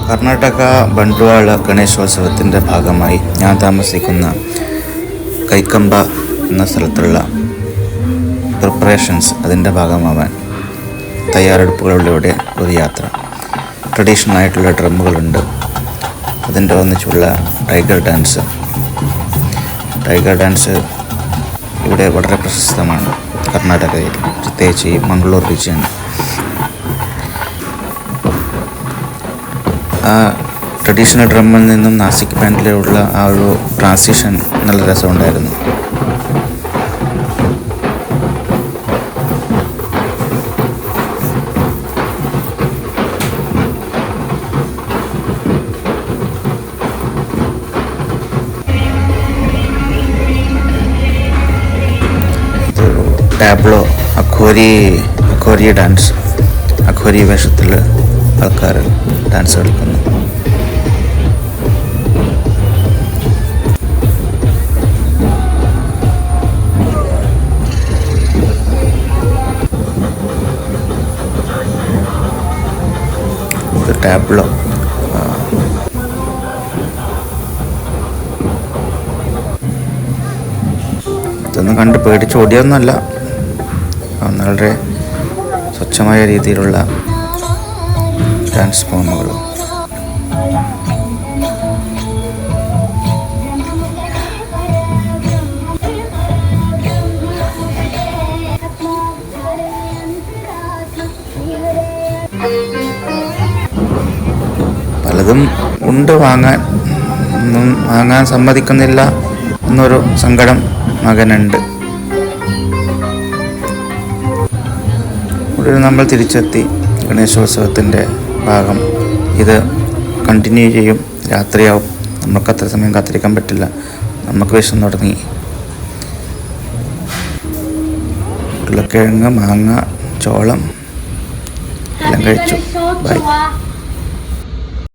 കർണാടക ബണ്ട്വാള ഗണേശോത്സവത്തിൻ്റെ ഭാഗമായി ഞാൻ താമസിക്കുന്ന കൈക്കമ്പ എന്ന സ്ഥലത്തുള്ള പ്രിപ്പറേഷൻസ് അതിൻ്റെ ഭാഗമാവാൻ തയ്യാറെടുപ്പുകളിലൂടെ ഒരു യാത്ര. ട്രഡീഷണൽ ആയിട്ടുള്ള ഡ്രമ്മുകളുണ്ട്, അതിൻ്റെ ഒന്നിച്ചുള്ള ടൈഗർ ഡാൻസ് ഇവിടെ വളരെ പ്രശസ്തമാണ്. കർണാടകയിൽ, പ്രത്യേകിച്ച് ഈ മംഗളൂർ റീജിയൻ. ആ ട്രഡീഷണൽ ഡ്രമ്മിൽ നിന്നും നാസിക് ബാൻഡിലുള്ള ആ ഒരു ട്രാൻസിഷൻ നല്ല രസമുണ്ടായിരുന്നു. ടാബ്ലോ, അഖോരി ഡാൻസ്, അഖോരി വേഷത്തിൽ ആൾക്കാർ ഡാൻസ് കളിക്കുന്നു. ടാബ്ലോ ഇതൊന്നും കണ്ട് പേടിച്ചോടിയൊന്നുമല്ല, വളരെ സ്വച്ഛമായ രീതിയിലുള്ള ഡാൻസ് ഫോമുകൾ. പലതും ഉണ്ട്, വാങ്ങാൻ സമ്മതിക്കുന്നില്ല എന്നൊരു സങ്കടം മകനുണ്ട്. ഉടനെ നമ്മൾ തിരിച്ചെത്തി. ഗണേശോത്സവത്തിൻ്റെ ഭാഗം ഇത് കണ്ടിന്യൂ ചെയ്യും. രാത്രിയാവും, നമുക്ക് അത്ര സമയം കാത്തിരിക്കാൻ പറ്റില്ല. നമുക്ക് വിഷം തുടങ്ങി. ഉരുളക്കിഴങ്ങ്, മാങ്ങ, ചോളം എല്ലാം കഴിച്ചു. ബൈ.